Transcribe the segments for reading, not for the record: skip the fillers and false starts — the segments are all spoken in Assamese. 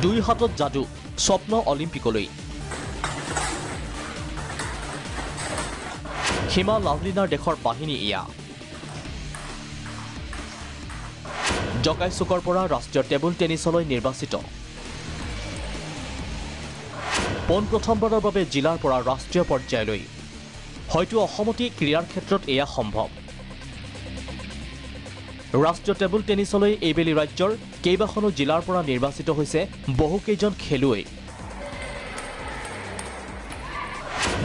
দুই হাতত যাদু স্বপ্ন অলিম্পিকলৈ হিমা লাভলিনাৰ দেশৰ বাহিনী এয়া জকাই চুকৰ পৰা ৰাষ্ট্ৰীয় টেবুল টেনিছলৈ নিৰ্বাচিত প্ৰথমবাৰৰ বাবে জিলাৰ পৰা ৰাষ্ট্ৰীয় পৰ্যায়লৈ হয়তো অসমতি ক্ৰীড়াৰ ক্ষেত্ৰত এয়া সম্ভৱ ৰাষ্ট্ৰীয় টেবুল টেনিছলৈ এইবেলি ৰাজ্যৰ কেইবাখনো জিলাৰ পৰা নিৰ্বাচিত হৈছে বহুকেইজন খেলুৱৈ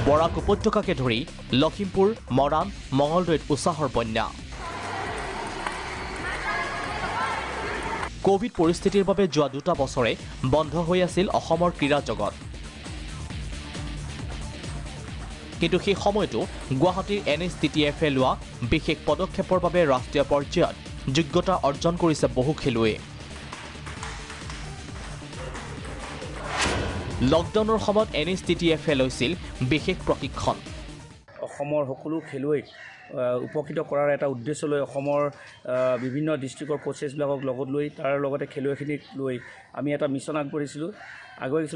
বৰাক উপত্যকাকে ধৰি লখিমপুৰ মৰাণ মঙলদৈত উৎসাহৰ বন্যা কোভিড পৰিস্থিতিৰ বাবে যোৱা দুটা বছৰে বন্ধ হৈ আছিল অসমৰ ক্ৰীড়া জগত কিন্তু সেই সময়তো গুৱাহাটীৰ NSTTF লোৱা বিশেষ পদক্ষেপৰ বাবে ৰাষ্ট্ৰীয় পৰ্যায়ত যোগ্যতা অৰ্জন কৰিছে বহু খেলুৱৈ লকডাউনৰ সময়ত NSTTF লৈছিল বিশেষ প্ৰশিক্ষণ অসমৰ সকলো খেলুৱৈক উপকৃত কৰাৰ এটা উদ্দেশ্য লৈ অসমৰ বিভিন্ন ডিষ্ট্ৰিক্টৰ কোচেছবিলাকক লগত লৈ তাৰ লগতে খেলুৱৈখিনিক লৈ আমি এটা মিছন আগবঢ়াইছিলোঁ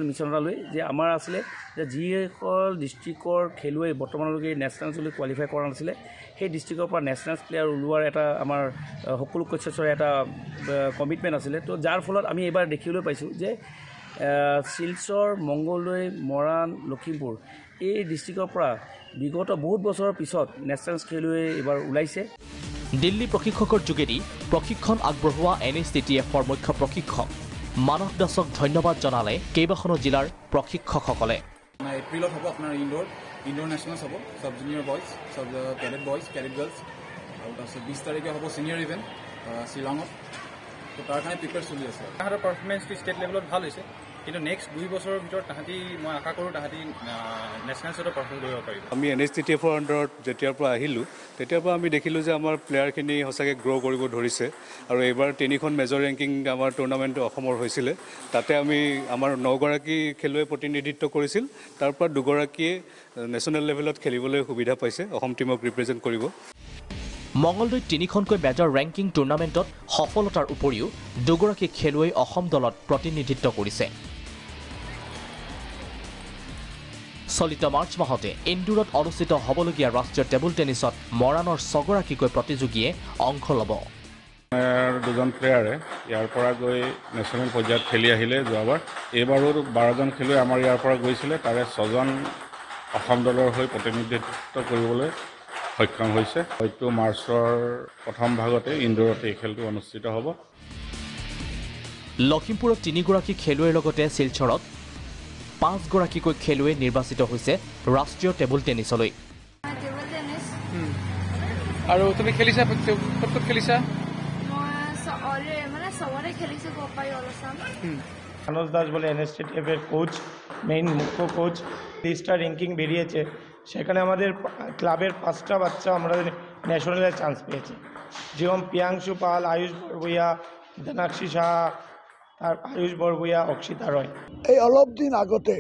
মিছন এটা লৈ যে আমাৰ আছিলে যে যিসকল ডিষ্ট্ৰিক্টৰ খেলুৱৈ বৰ্তমানলৈকে নেশ্যনেলছলৈ কোৱালিফাই কৰা নাছিলে সেই ডিষ্ট্ৰিক্টৰ পৰা নেশ্যনেলছ প্লেয়াৰ ওলোৱাৰ এটা আমাৰ সকলো কোচেছৰ এটা কমিটমেণ্ট আছিলে তো যাৰ ফলত আমি এইবাৰ দেখিবলৈ পাইছোঁ যে শিলচৰ মংগলদৈ মৰাণ লখিমপুৰ এই ডিষ্ট্ৰিক্টৰ পৰা বিগত বহুত বছৰৰ পিছত নেশ্যনেলছ খেলুৱৈ এইবাৰ ওলাইছে দিল্লী প্ৰশিক্ষকৰ যোগেদি প্ৰশিক্ষণ আগবঢ়োৱা NSTTFৰ মুখ্য প্ৰশিক্ষক মানস দাসক ধন্যবাদ জনালে কেইবাখনো জিলাৰ প্ৰশিক্ষকসকলে এপ্ৰিলত হ'ব আপোনাৰ ইনডোৰ নেশ্যনেলছ হ'ব সব জুনিয়ৰ বয়জ সব কেডেট গাৰ্লছ আৰু তাৰপিছত 20 তাৰিখে হ'ব ছিনিয়ৰ ইভেণ্ট শ্বিলঙত তো তাৰ কাৰণে প্ৰিপেয়াৰ চলি আছে তাহাঁতৰ পাৰফৰ্মেঞ্চটো ষ্টেট লেভেলত ভাল হৈছে কিন্তু নেক্সট 2 বছৰৰ ভিতৰত তাহাঁতি মই আশা কৰোঁ তাহাঁতি নেশ্যনেলছতো পাৰফৰ্ম কৰিব পাৰিব আমি NSTTFৰ আণ্ডাৰত যেতিয়াৰ পৰা আহিলোঁ তেতিয়াৰ পৰা আমি দেখিলোঁ যে আমাৰ প্লেয়াৰখিনি সঁচাকৈ গ্ৰ' কৰিব ধৰিছে আৰু এইবাৰ 3খন মেজৰ ৰেংকিং আমাৰ টুৰ্ণামেণ্ট অসমৰ হৈছিলে তাতে আমি আমাৰ 9গৰাকী খেলুৱৈ প্ৰতিনিধিত্ব কৰিছিল তাৰ পৰা 2গৰাকীয়ে নেশ্যনেল লেভেলত খেলিবলৈ সুবিধা পাইছে অসম টীমক ৰিপ্ৰেজেণ্ট কৰিব মঙলদৈত 3খনকৈ মেজৰ ৰেংকিং টুৰ্ণামেণ্টত সফলতাৰ উপৰিও 2গৰাকী খেলুৱৈ অসম দলত প্ৰতিনিধিত্ব কৰিছে চলিত মাৰ্চ মাহতে ইন্দোৰত অনুষ্ঠিত হ'বলগীয়া ৰাষ্ট্ৰীয় টেবুল টেনিছত মৰাণৰ 6গৰাকীকৈ প্ৰতিযোগীয়ে অংশ ল'ব দুজন প্লেয়াৰে ইয়াৰ পৰা গৈ নেশ্যনেল পৰ্যায়ত খেলি আহিলে যোৱাবাৰ এইবাৰো 12জন খেলুৱৈ আমাৰ ইয়াৰ পৰা গৈছিলে তাৰে 6জন অসম দলৰ হৈ প্ৰতিনিধিত্ব কৰিবলৈ সক্ষম হৈছে হয়তো মাৰ্চৰ প্ৰথম ভাগতে ইন্দোৰতে এই খেলটো অনুষ্ঠিত হ'ব লখিমপুৰত 3গৰাকী খেলুৱৈৰ লগতে শিলচৰত 5গৰাকীকৈ খেলুৱৈ নিৰ্বাচিত হৈছে ৰাষ্ট্ৰীয় টেবুল টেনিছলৈ আৰু তুমি খেলিছা ক'ত খেলিছা মানস দাস বলে NSTTF এর কোচ মেইন মুখ্য কোচ লিস্টটা র্যাঙ্কিং বেরিয়েছে সেখানে আমাদের ক্লাবের 5টা বাচ্চা আমরা ন্যাশনালে চান্স পেয়েছি যেমন প্রিয়াংশু পাল আয়ুষ বরবুইয়া ধনাক্ষী শাহ আর আয়ুষ বরবুইয়া অক্ষিতা রয় এই অলপ দিন আগতে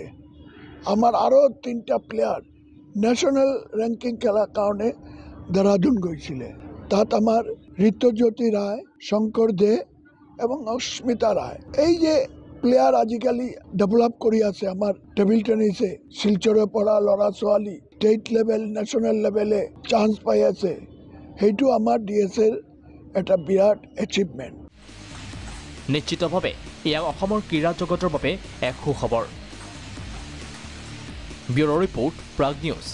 আমার আরও 3টা প্লেয়ার ন্যাশনাল র্যাঙ্কিং খেলার কারণে দেহরাদুন গৈছিলে তাত আমার ঋতুজ্যোতি রায় শঙ্কর দে এবং অস্মিতা রায় এই যে প্লেয়ার আজিকালি ডেভেলপ কৰি আছে আমাৰ টেবিল টেনিছে শিলচৰৰ পৰা ল'ৰা ছোৱালী ষ্টেট লেভেল নেশ্যনেল লেভেলে চান্স পাই আছে সেইটো আমাৰ DSৰ এটা বিৰাট এচিভমেণ্ট নিশ্চিতভাৱে এয়া অসমৰ ক্ৰীড়া জগতৰ বাবে এক সুখবৰ ব্যুৰ' ৰিপৰ্ট প্ৰাগ নিউজ